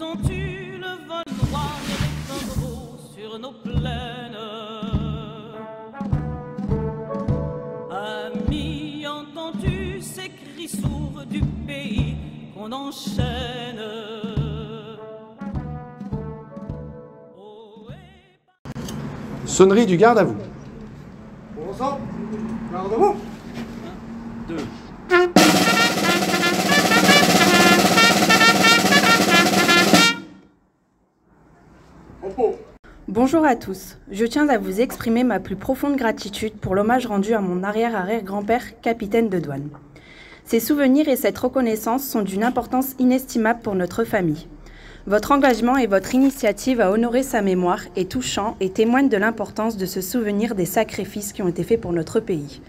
entends-tu le vol noir des corbeaux sur nos plaines? Ami, entends-tu ces cris sourds du pays qu'on enchaîne? Sonnerie du garde à vous. Bon sang, garde à vous. 1, 2. Bonjour à tous, je tiens à vous exprimer ma plus profonde gratitude pour l'hommage rendu à mon arrière-arrière-grand-père, capitaine de douane. Ces souvenirs et cette reconnaissance sont d'une importance inestimable pour notre famille. Votre engagement et votre initiative à honorer sa mémoire est touchant et témoigne de l'importance de se souvenir des sacrifices qui ont été faits pour notre pays.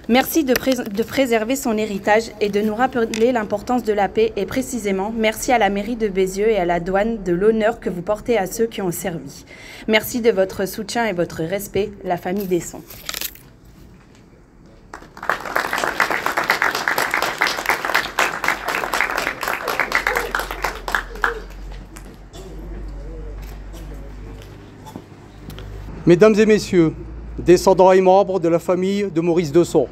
Merci de préserver son héritage et de nous rappeler l'importance de la paix et précisément, merci à la mairie de Bézieux et à la douane de l'honneur que vous portez à ceux qui ont servi. Merci de votre soutien et votre respect, la famille Desson. Mesdames et messieurs, descendants et membres de la famille de Maurice Desson,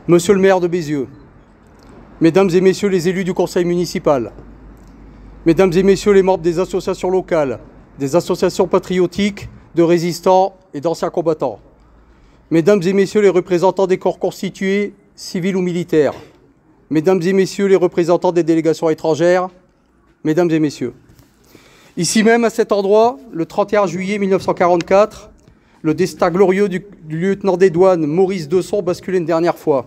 monsieur le maire de Bézieux, mesdames et messieurs les élus du conseil municipal, mesdames et messieurs les membres des associations locales, des associations patriotiques, de résistants et d'anciens combattants, mesdames et messieurs les représentants des corps constitués, civils ou militaires, mesdames et messieurs les représentants des délégations étrangères, mesdames et messieurs. Ici même, à cet endroit, le 31 juillet 1944, le destin glorieux du lieutenant des douanes Maurice Desson basculait une dernière fois.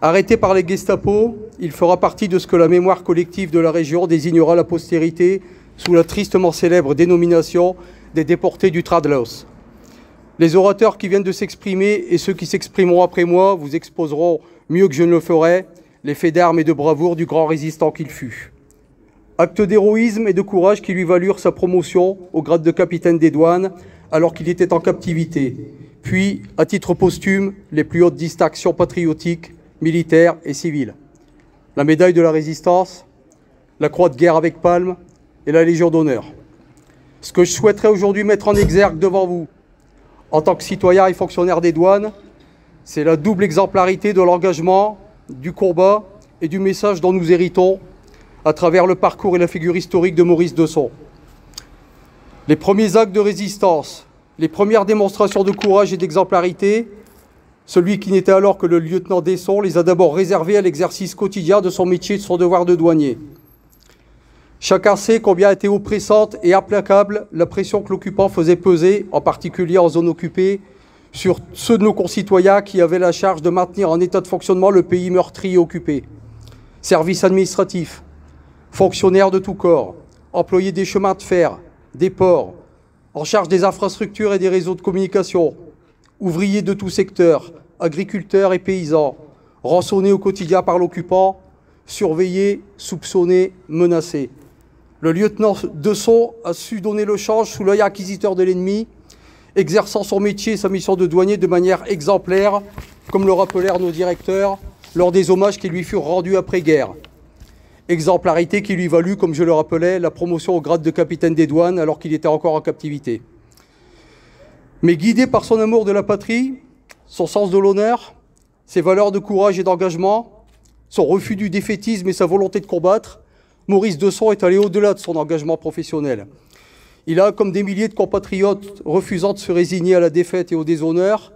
Arrêté par les Gestapo, il fera partie de ce que la mémoire collective de la région désignera la postérité sous la tristement célèbre dénomination des déportés du Tradlos. Les orateurs qui viennent de s'exprimer et ceux qui s'exprimeront après moi vous exposeront, mieux que je ne le ferai, les faits d'armes et de bravoure du grand résistant qu'il fut. Acte d'héroïsme et de courage qui lui valurent sa promotion au grade de capitaine des douanes alors qu'il était en captivité, puis, à titre posthume, les plus hautes distinctions patriotiques, militaires et civiles. La médaille de la Résistance, la croix de guerre avec palme et la Légion d'honneur. Ce que je souhaiterais aujourd'hui mettre en exergue devant vous, en tant que citoyen et fonctionnaire des douanes, c'est la double exemplarité de l'engagement, du combat et du message dont nous héritons à travers le parcours et la figure historique de Maurice Desson. Les premiers actes de résistance, les premières démonstrations de courage et d'exemplarité, celui qui n'était alors que le lieutenant Desson les a d'abord réservés à l'exercice quotidien de son métier et de son devoir de douanier. Chacun sait combien était oppressante et implacable la pression que l'occupant faisait peser, en particulier en zone occupée, sur ceux de nos concitoyens qui avaient la charge de maintenir en état de fonctionnement le pays meurtri et occupé. Services administratifs, fonctionnaires de tout corps, employés des chemins de fer, des ports, en charge des infrastructures et des réseaux de communication, ouvriers de tout secteur, agriculteurs et paysans, rançonnés au quotidien par l'occupant, surveillés, soupçonnés, menacés. Le lieutenant Desson a su donner le change sous l'œil inquisiteur de l'ennemi, exerçant son métier et sa mission de douanier de manière exemplaire, comme le rappelèrent nos directeurs lors des hommages qui lui furent rendus après-guerre. Exemplarité qui lui valut, comme je le rappelais, la promotion au grade de capitaine des douanes alors qu'il était encore en captivité. Mais guidé par son amour de la patrie, son sens de l'honneur, ses valeurs de courage et d'engagement, son refus du défaitisme et sa volonté de combattre, Maurice Desson est allé au-delà de son engagement professionnel. Il a, comme des milliers de compatriotes refusant de se résigner à la défaite et au déshonneur,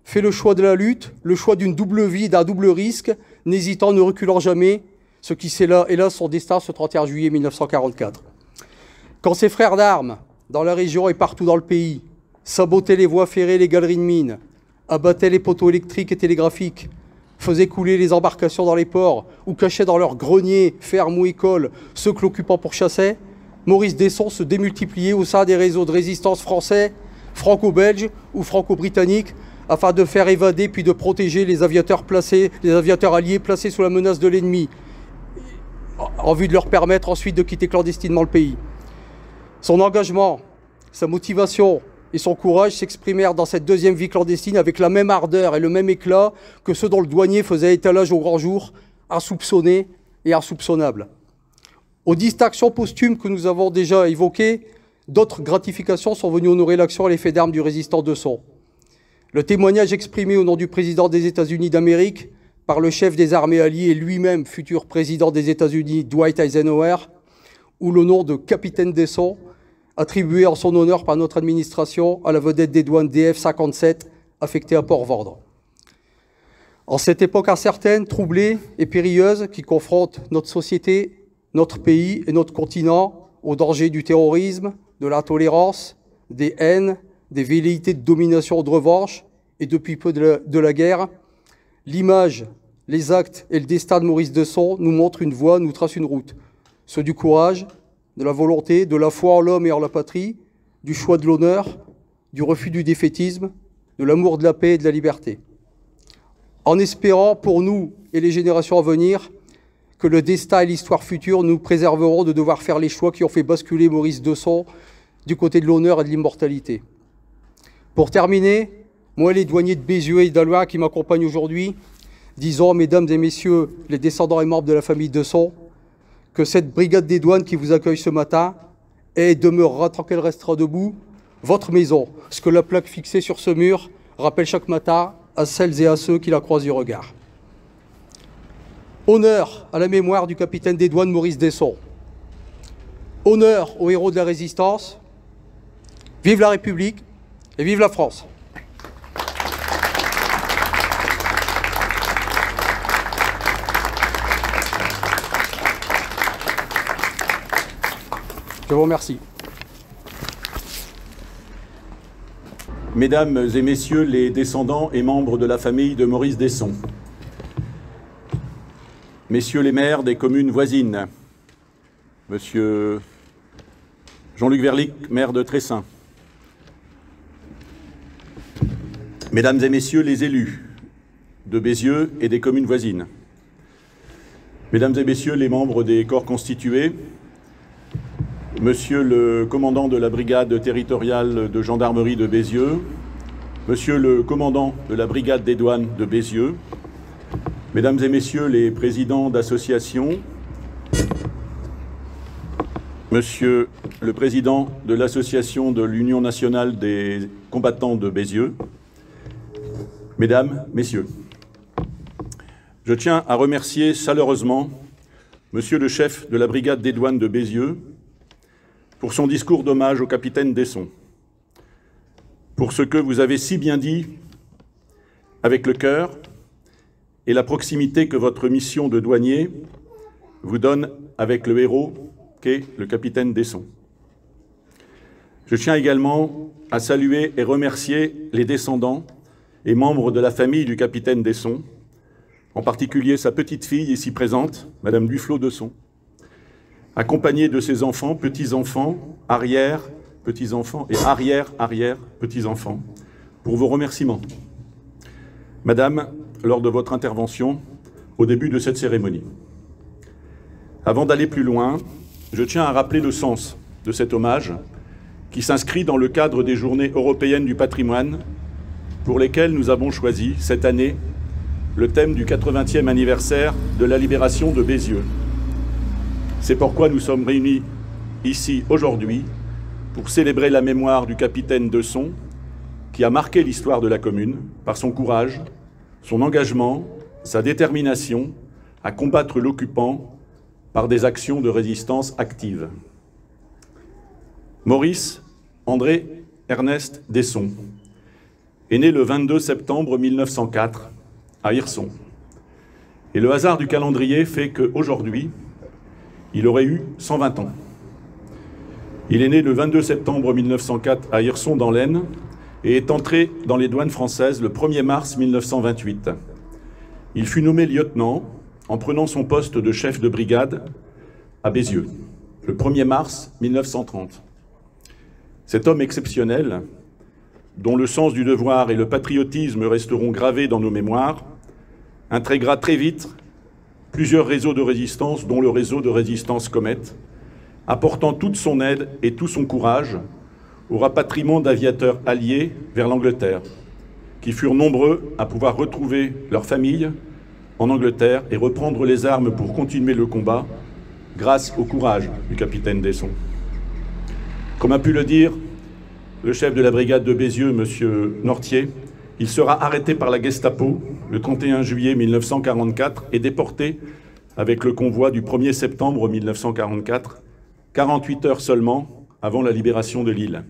fait le choix de la lutte, le choix d'une double vie, d'un double risque, n'hésitant, ne reculant jamais, ce qui scella, hélas, son destin ce 31 juillet 1944. Quand ses frères d'armes, dans la région et partout dans le pays, sabotaient les voies ferrées et les galeries de mines, abattaient les poteaux électriques et télégraphiques, faisaient couler les embarcations dans les ports ou cachaient dans leurs greniers, fermes ou écoles ceux que l'occupant pourchassait, Maurice Desson se démultipliait au sein des réseaux de résistance français, franco-belges ou franco-britanniques afin de faire évader puis de protéger les aviateurs alliés placés sous la menace de l'ennemi, en vue de leur permettre ensuite de quitter clandestinement le pays. Son engagement, sa motivation et son courage s'exprimèrent dans cette deuxième vie clandestine avec la même ardeur et le même éclat que ceux dont le douanier faisait étalage au grand jour, insoupçonnés et insoupçonnables. Aux distinctions posthumes que nous avons déjà évoquées, d'autres gratifications sont venues honorer l'action et les faits d'armes du résistant de son. Le témoignage exprimé au nom du président des États-Unis d'Amérique par le chef des armées alliées et lui-même futur président des États-Unis, Dwight Eisenhower, ou le nom de capitaine Desson, attribué en son honneur par notre administration à la vedette des douanes DF-57 affectée à Port-Vendre. En cette époque incertaine, troublée et périlleuse qui confronte notre société, notre pays et notre continent aux dangers du terrorisme, de l'intolérance, des haines, des velléités de domination ou de revanche et depuis peu de la guerre, l'image, les actes et le destin de Maurice Desson nous montrent une voie, nous tracent une route. Ceux du courage, de la volonté, de la foi en l'homme et en la patrie, du choix de l'honneur, du refus du défaitisme, de l'amour de la paix et de la liberté. En espérant pour nous et les générations à venir que le destin et l'histoire future nous préserveront de devoir faire les choix qui ont fait basculer Maurice Desson du côté de l'honneur et de l'immortalité. Pour terminer, moi et les douaniers de Bézieux et d'Allois qui m'accompagnent aujourd'hui, disons, mesdames et messieurs, les descendants et membres de la famille Desson, que cette brigade des douanes qui vous accueille ce matin est et demeurera tant qu'elle restera debout, votre maison, ce que la plaque fixée sur ce mur rappelle chaque matin à celles et à ceux qui la croisent du regard. Honneur à la mémoire du capitaine des douanes Maurice Desson. Honneur aux héros de la résistance. Vive la République et vive la France. Je vous remercie. Mesdames et messieurs les descendants et membres de la famille de Maurice Desson, messieurs les maires des communes voisines, monsieur Jean-Luc Verlic, maire de Tressin, mesdames et messieurs les élus de Bézieux et des communes voisines, mesdames et messieurs les membres des corps constitués, monsieur le commandant de la brigade territoriale de gendarmerie de Bézieux, monsieur le commandant de la brigade des douanes de Bézieux, mesdames et messieurs les présidents d'associations, monsieur le président de l'association de l'Union nationale des combattants de Bézieux, mesdames, messieurs, je tiens à remercier chaleureusement monsieur le chef de la brigade des douanes de Bézieux pour son discours d'hommage au capitaine Desson, pour ce que vous avez si bien dit avec le cœur et la proximité que votre mission de douanier vous donne avec le héros qu'est le capitaine Desson. Je tiens également à saluer et remercier les descendants et membres de la famille du capitaine Desson, en particulier sa petite-fille ici présente, Madame Duflo Desson, accompagné de ses enfants, petits-enfants, arrière-petits-enfants et arrière-arrière-petits-enfants, pour vos remerciements. Madame, lors de votre intervention, au début de cette cérémonie. Avant d'aller plus loin, je tiens à rappeler le sens de cet hommage qui s'inscrit dans le cadre des Journées européennes du patrimoine pour lesquelles nous avons choisi, cette année, le thème du 80e anniversaire de la libération de Bézieux. C'est pourquoi nous sommes réunis ici aujourd'hui pour célébrer la mémoire du capitaine Desson qui a marqué l'histoire de la commune par son courage, son engagement, sa détermination à combattre l'occupant par des actions de résistance actives. Maurice André Ernest Desson est né le 22 septembre 1904 à Hirson. Et le hasard du calendrier fait qu'aujourd'hui, il aurait eu 120 ans. Il est né le 22 septembre 1904 à Hirson dans l'Aisne et est entré dans les douanes françaises le 1er mars 1928. Il fut nommé lieutenant en prenant son poste de chef de brigade à Bézieux, le 1er mars 1930. Cet homme exceptionnel, dont le sens du devoir et le patriotisme resteront gravés dans nos mémoires, intégra très vite plusieurs réseaux de résistance, dont le réseau de résistance Comet, apportant toute son aide et tout son courage au rapatriement d'aviateurs alliés vers l'Angleterre, qui furent nombreux à pouvoir retrouver leurs familles en Angleterre et reprendre les armes pour continuer le combat grâce au courage du capitaine Desson. Comme a pu le dire le chef de la brigade de Bézieux, M. Nortier, il sera arrêté par la Gestapo le 31 juillet 1944 et déporté avec le convoi du 1er septembre 1944, 48 heures seulement avant la libération de l'île.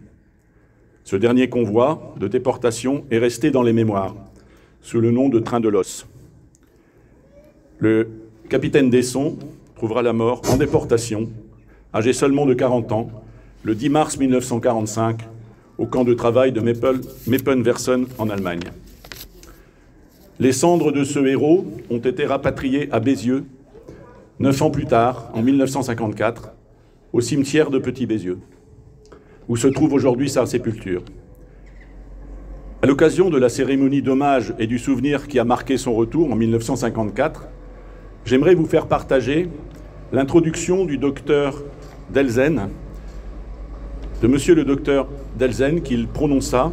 Ce dernier convoi de déportation est resté dans les mémoires, sous le nom de train de l'os. Le capitaine Desson trouvera la mort en déportation, âgé seulement de 40 ans, le 10 mars 1945, au camp de travail de Meppenwersen en Allemagne. Les cendres de ce héros ont été rapatriées à Bézieux 9 ans plus tard, en 1954, au cimetière de Petit-Bézieux, où se trouve aujourd'hui sa sépulture. À l'occasion de la cérémonie d'hommage et du souvenir qui a marqué son retour en 1954, j'aimerais vous faire partager l'introduction du docteur Delzen, de monsieur le docteur Delzen, qu'il prononça.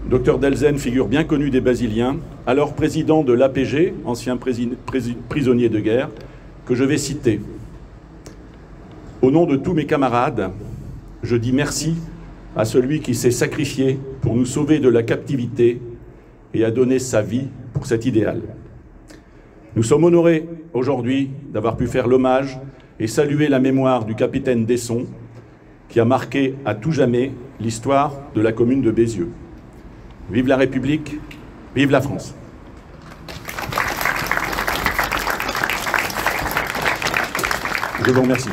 Docteur Delzen, figure bien connue des Basiliens, alors président de l'APG, ancien prisonnier de guerre, que je vais citer. Au nom de tous mes camarades, je dis merci à celui qui s'est sacrifié pour nous sauver de la captivité et a donné sa vie pour cet idéal. Nous sommes honorés aujourd'hui d'avoir pu faire l'hommage et saluer la mémoire du capitaine Desson, qui a marqué à tout jamais l'histoire de la commune de Bézieux. Vive la République, vive la France. Je vous remercie.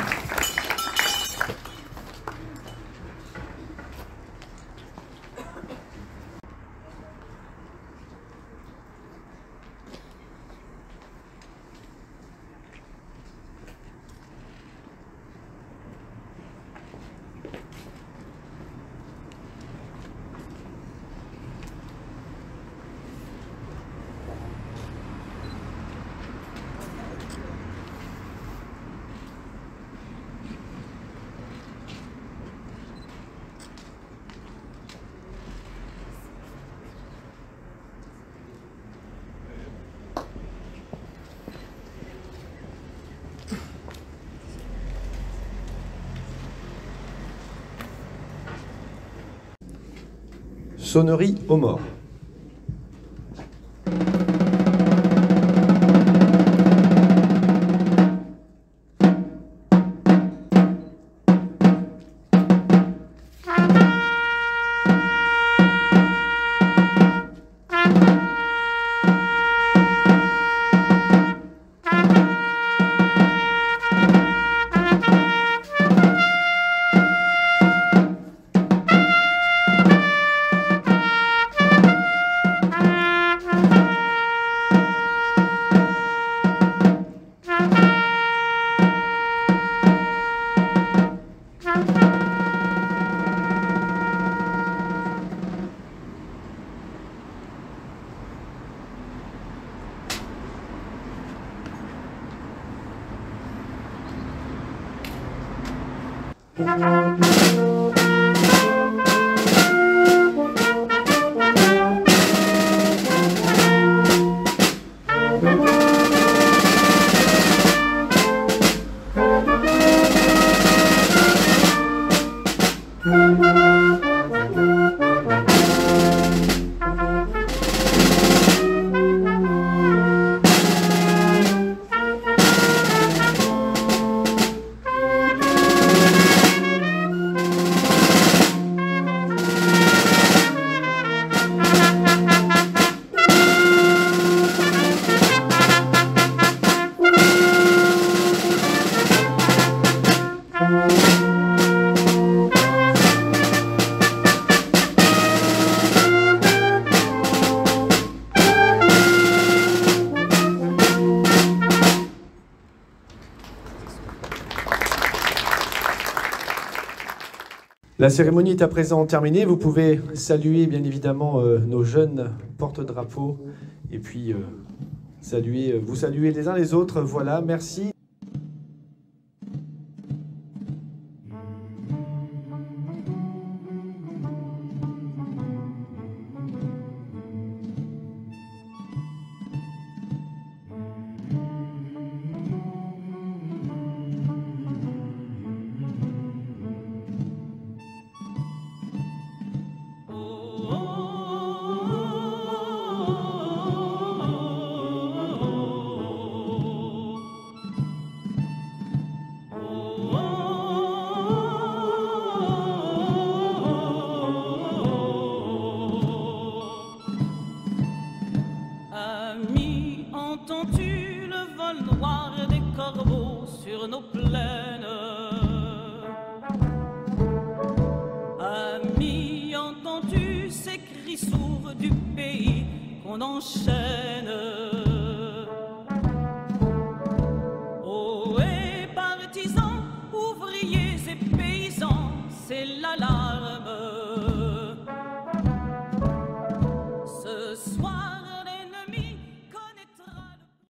Sonnerie aux morts. La cérémonie est à présent terminée. Vous pouvez saluer bien évidemment nos jeunes porte-drapeaux et puis vous saluer les uns les autres. Voilà, merci. sourds du pays qu'on enchaîne. Oh, et partisans, ouvriers et paysans, c'est la